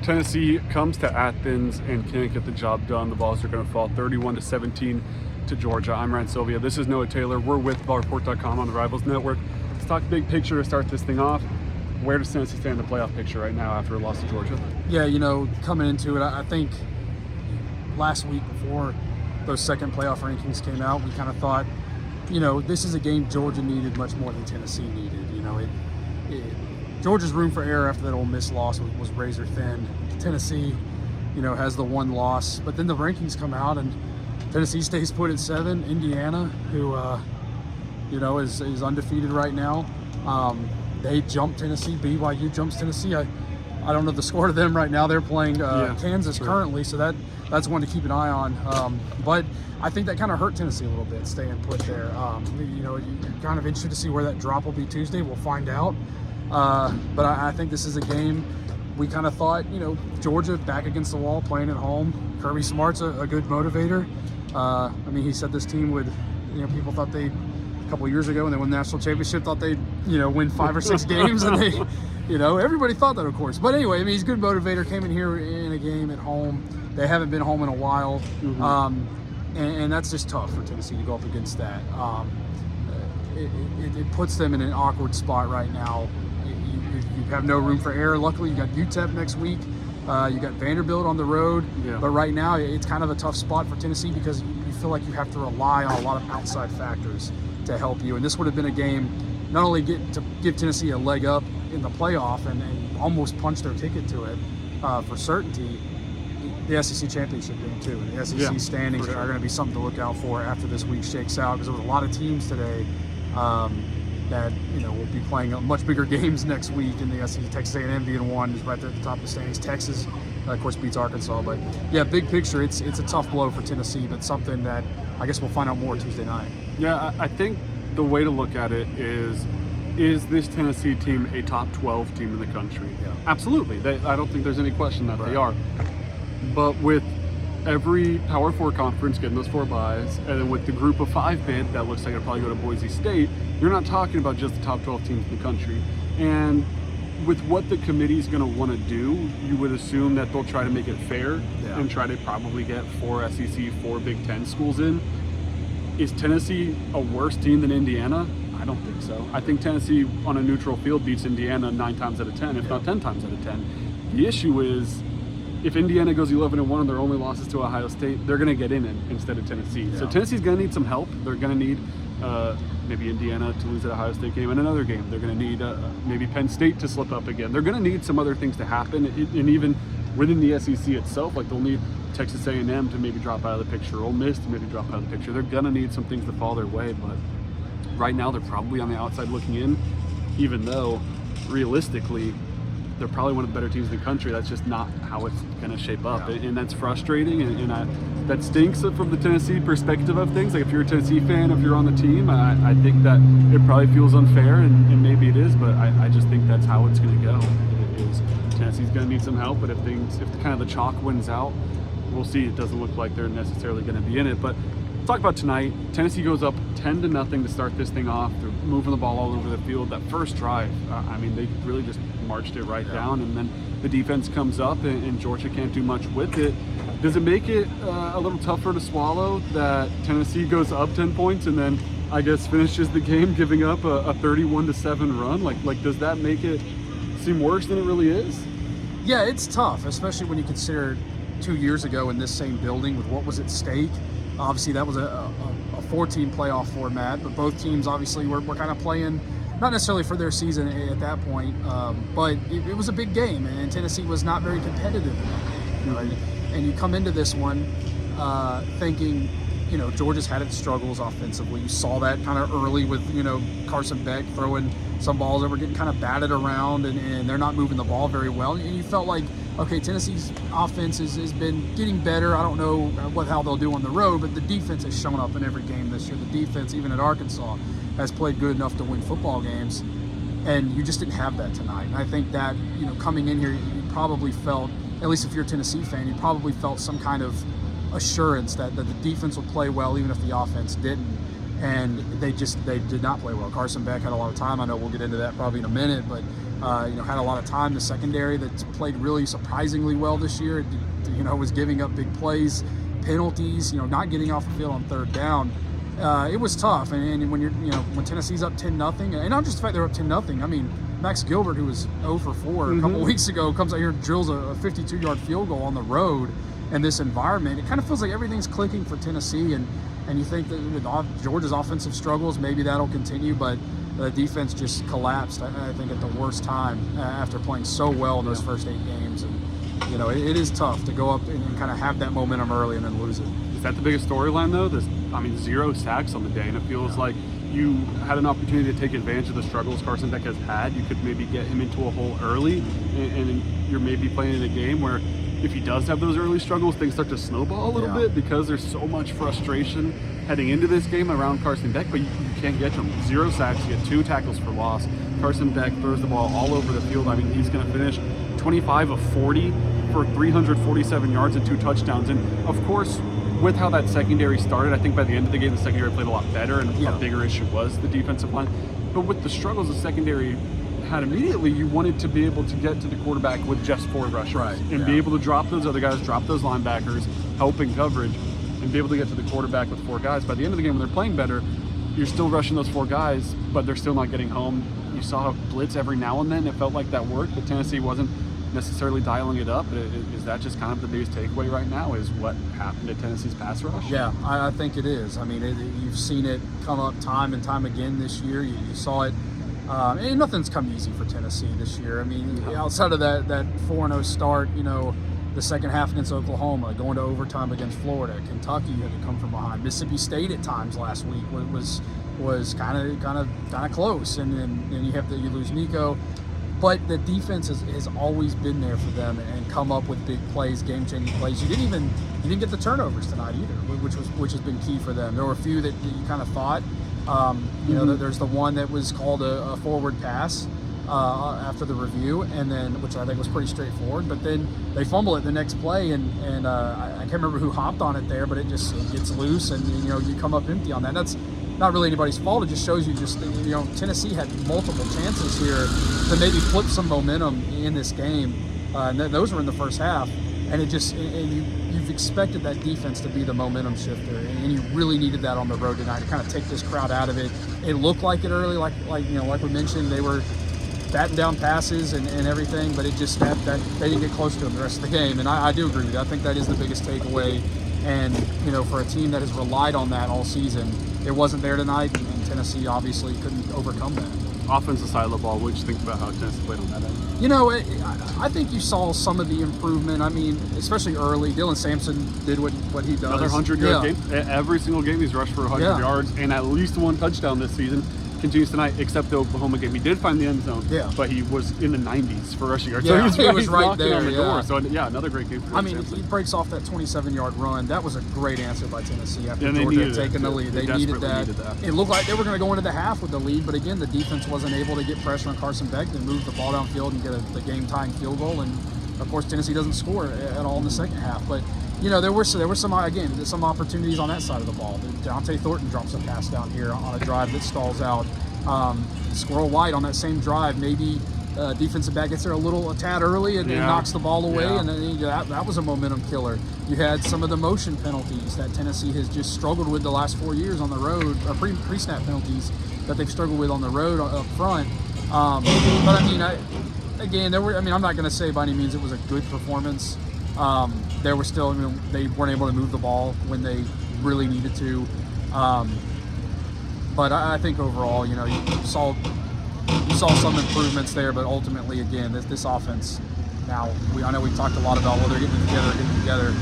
Tennessee comes to Athens and can't get the job done. The Vols are going to fall 31-17 to Georgia. I'm Ryan Sylvia. This is Noah Taylor. We're with VolReport.com on the Rivals Network. Let's talk big picture to start this thing off. Where does Tennessee stand in the playoff picture right now after a loss to Georgia? Yeah, coming into it, I think last week before those second playoff rankings came out, we kind of thought, this is a game Georgia needed much more than Tennessee needed. Georgia's room for error after that Ole Miss loss was razor thin. Tennessee, has the one loss, but then the rankings come out and Tennessee stays put at 7. Indiana, who, is undefeated right now, they jump Tennessee. BYU jumps Tennessee. I don't know the score to them right now. They're playing Kansas currently, so that's one to keep an eye on. But I think that kind of hurt Tennessee a little bit, staying put there. You're kind of interested to see where that drop will be Tuesday. We'll find out. But I think this is a game we kind of thought, Georgia back against the wall, playing at home. Kirby Smart's a good motivator. He said this team would, people thought a couple of years ago when they won the national championship, thought they'd, win 5 or 6 games, and they, everybody thought that, of course. But anyway, he's a good motivator. Came in here in a game at home. They haven't been home in a while, and that's just tough for Tennessee to go up against that. It puts them in an awkward spot right now. You have no room for error. Luckily, you got UTEP next week. You got Vanderbilt on the road. Yeah. But right now, it's kind of a tough spot for Tennessee because you feel like you have to rely on a lot of outside factors to help you. And this would have been a game not only to give Tennessee a leg up in the playoff and almost punch their ticket to it for certainty, the SEC championship game too. And the SEC standings are going to be something to look out for after this week shakes out, because there was a lot of teams today that will be playing much bigger games next week in the SEC. Texas A&M being one is right there at the top of the standings. Texas, of course, beats Arkansas. But yeah, big picture, it's a tough blow for Tennessee, but something that I guess we'll find out more Tuesday night. Yeah, I think the way to look at it is this Tennessee team a top 12 team in the country? Yeah. Absolutely. I don't think there's any question that they are. But with every Power 4 conference getting those 4 byes, and then with the group of 5 bid that looks like it'll probably go to Boise State, you're not talking about just the top 12 teams in the country. And with what the committee's going to want to do, you would assume that they'll try to make it fair and try to probably get 4 SEC, 4 Big Ten schools in. Is Tennessee a worse team than Indiana? I don't think so. I think Tennessee on a neutral field beats Indiana 9 times out of 10, if not 10 times out of 10. The issue is, if Indiana goes 11-1 and their only losses to Ohio State, they're going to get in instead of Tennessee. Yeah. So Tennessee's going to need some help. They're going to need maybe Indiana to lose that Ohio State game and another game. They're going to need maybe Penn State to slip up again. They're going to need some other things to happen, and even within the SEC itself, like they'll need Texas A&M to maybe drop out of the picture, Ole Miss to maybe drop out of the picture. They're going to need some things to fall their way, but right now they're probably on the outside looking in, even though realistically they're probably one of the better teams in the country. That's just not how it's going to shape up, and that's frustrating, and that stinks from the Tennessee perspective of things. Like if you're a Tennessee fan, if you're on the team, I think that it probably feels unfair, and maybe it is, but I just think that's how it's going to go. Tennessee's going to need some help, but if kind of the chalk wins out, we'll see. It doesn't look like they're necessarily going to be in it. But let's talk about tonight. Tennessee goes up 10-0 to start this thing off. They're moving the ball all over the field. That first drive, they really just marched it right down, and then the defense comes up, and Georgia can't do much with it. Does it make it a little tougher to swallow that Tennessee goes up 10 points and then, I guess, finishes the game giving up a 31-7 run? Like, does that make it seem worse than it really is? Yeah, it's tough, especially when you consider 2 years ago in this same building with what was at stake. Obviously, that was a 4-team playoff format, but both teams obviously were kind of playing, not necessarily for their season at that point, but it was a big game, and Tennessee was not very competitive in that game. Right? And you come into this one thinking, Georgia's had its struggles offensively. You saw that kind of early with, Carson Beck throwing some balls that were getting kind of batted around, and they're not moving the ball very well. And you felt like, okay, Tennessee's offense has been getting better. I don't know how they'll do on the road, but the defense has shown up in every game this year. The defense, even at Arkansas, has played good enough to win football games, and you just didn't have that tonight. And I think that, coming in here, you probably felt, at least if you're a Tennessee fan, you probably felt some kind of assurance that the defense would play well even if the offense didn't. and they did not play well. Carson Beck had a lot of time. I know we'll get into that probably in a minute, but had a lot of time. The secondary that's played really surprisingly well this year, was giving up big plays, penalties, not getting off the field on third down. It was tough, and when when Tennessee's up 10-0, and not just the fact they're up 10-0. I mean, Max Gilbert, who was 0 for 4 a couple weeks ago, comes out here and drills a 52-yard field goal on the road in this environment. It kind of feels like everything's clicking for Tennessee, and you think that with Georgia's offensive struggles, maybe that'll continue, but the defense just collapsed, I think, at the worst time after playing so well in those first 8 games. And it is tough to go up and kind of have that momentum early and then lose it. Is that the biggest storyline, though? 0 sacks on the day, and it feels like you had an opportunity to take advantage of the struggles Carson Beck has had. You could maybe get him into a hole early, and you're maybe playing in a game where if he does have those early struggles, things start to snowball a little bit because there's so much frustration heading into this game around Carson Beck, but you can't get to him. 0 sacks, you get 2 tackles for loss. Carson Beck throws the ball all over the field. I mean, he's going to finish 25 of 40 for 347 yards and 2 touchdowns. And of course, with how that secondary started, I think by the end of the game, the secondary played a lot better, and a bigger issue was the defensive line. But with the struggles the secondary had immediately, you wanted to be able to get to the quarterback with just 4 rushers and be able to drop those other guys, drop those linebackers, help in coverage, and be able to get to the quarterback with 4 guys. By the end of the game, when they're playing better, you're still rushing those 4 guys, but they're still not getting home. You saw a blitz every now and then. It felt like that worked, but Tennessee wasn't necessarily dialing it up. Is that just kind of the biggest takeaway right now, is what happened to Tennessee's pass rush? Yeah, I think it is. I mean, you've seen it come up time and time again this year. You saw it. And nothing's come easy for Tennessee this year. I mean, outside of that 4-0 start, the second half against Oklahoma, going to overtime against Florida, Kentucky had to come from behind. Mississippi State at times last week was kind of close, and then you lose Nico. But the defense has always been there for them and come up with big plays, game-changing plays. You didn't get the turnovers tonight either, which has been key for them. There were a few that you kind of thought. There's the one that was called a forward pass after the review, and then which I think was pretty straightforward. But then they fumble it the next play, and I can't remember who hopped on it there, but it gets loose, and you come up empty on that. That's not really anybody's fault. It just shows you Tennessee had multiple chances here to maybe flip some momentum in this game, and those were in the first half. And you've expected that defense to be the momentum shifter, and you really needed that on the road tonight to kind of take this crowd out of it. It looked like it early, like we mentioned, they were batting down passes and everything, but it just that they didn't get close to them the rest of the game. And I do agree with you. I think that is the biggest takeaway. And for a team that has relied on that all season, it wasn't there tonight, and Tennessee obviously couldn't overcome that. Offensive side of the ball, what did you think about how Tennessee played on that end? I think you saw some of the improvement. I mean, especially early. Dylan Sampson did what he does. Another 100-yard game. Every single game he's rushed for 100 yards and at least 1 touchdown this season. Continues tonight, except the Oklahoma game. He did find the end zone, but he was in the 90s for rushing yards. Yeah, so he was right knocking there on the door. So another great game for him. I mean, he breaks off that 27-yard run. That was a great answer by Tennessee after Georgia had taken the lead. They needed that. that. It looked like they were going to go into the half with the lead, but again, the defense wasn't able to get pressure on Carson Beck and move the ball downfield and get the game-tying field goal. And of course, Tennessee doesn't score at all in the second half. But there were some opportunities on that side of the ball. Dante Thornton drops a pass down here on a drive that stalls out. Squirrel White on that same drive, maybe defensive back gets there a tad early and knocks the ball away, and then that was a momentum killer. You had some of the motion penalties that Tennessee has just struggled with the last 4 years on the road, or pre-snap penalties that they've struggled with on the road up front. But I mean, I'm not going to say by any means it was a good performance. There were still, they weren't able to move the ball when they really needed to. But I think overall, you saw some improvements there, but ultimately, again, this offense. Now, I know we've talked a lot about they're getting together.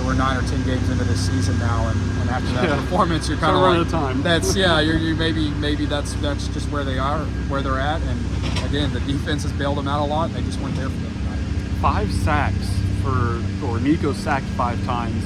We're 9 or 10 games into this season now, and after that performance, you're kind of like, of time. That's you maybe that's just where they are, where they're at, and again, the defense has bailed them out a lot. And they just weren't there for them tonight. 5 sacks or Nico sacked 5 times.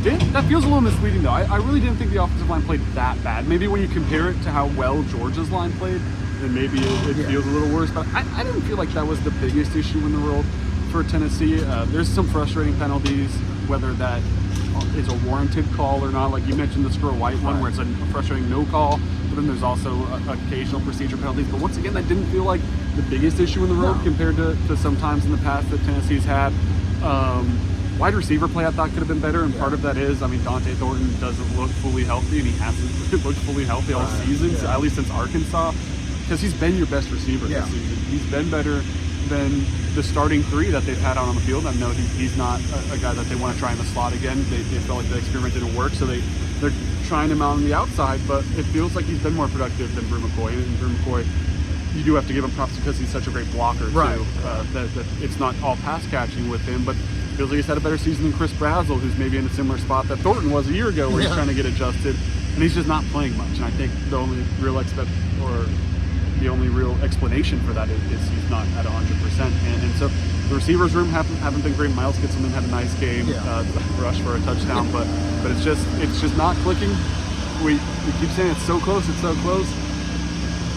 That feels a little misleading, though. I really didn't think the offensive line played that bad. Maybe when you compare it to how well Georgia's line played, then maybe it feels a little worse. But I didn't feel like that was the biggest issue in the world for Tennessee. There's some frustrating penalties, whether that is a warranted call or not. Like you mentioned the Squirrel White one, where it's a frustrating no call, but then there's also occasional procedure penalties. But once again, that didn't feel like the biggest issue in the road compared to some times in the past that Tennessee's had. Wide receiver play I thought could have been better, and part of that is, I mean, Dante Thornton doesn't look fully healthy, and he hasn't looked fully healthy all season, so at least since Arkansas, because he's been your best receiver this season. He's been better than the starting three that they've had out on the field. I know he's not a guy that they want to try in the slot again. They felt like the experiment didn't work, so they're trying him out on the outside, but it feels like he's been more productive than Brew McCoy, and Brew McCoy, you do have to give him props because he's such a great blocker, too. That it's not all pass catching with him, but it feels like he's had a better season than Chris Brazzell, who's maybe in a similar spot that Thornton was a year ago, where he's trying to get adjusted, and he's just not playing much. And I think the only real explanation for that is he's not at 100%. And so the receivers room haven't been great. Miles Kitselman had a nice game, rush for a touchdown, but it's just not clicking. We keep saying it's so close, it's so close.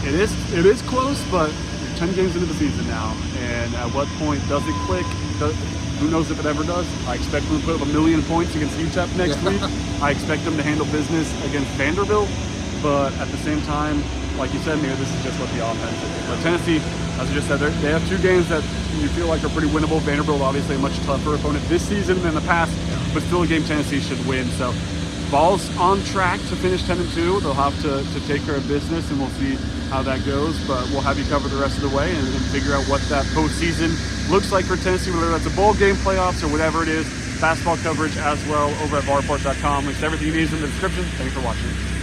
It is close, but you're 10 games into the season now, and at what point does it click? Who knows if it ever does? I expect them to put up 1 million points against UTEP next week. I expect them to handle business against Vanderbilt, but at the same time, like you said, Mia, this is just what the offense is. But Tennessee, as I just said, they have 2 games that you feel like are pretty winnable. Vanderbilt, obviously, a much tougher opponent this season than the past, but still a game Tennessee should win. So, Vols on track to finish 10-2. They'll have to take care of business, and we'll see how that goes. But we'll have you cover the rest of the way and figure out what that postseason looks like for Tennessee, whether that's a bowl game, playoffs, or whatever it is. Basketball coverage as well over at VolReport.com. Links to everything you need is in the description. Thanks for watching.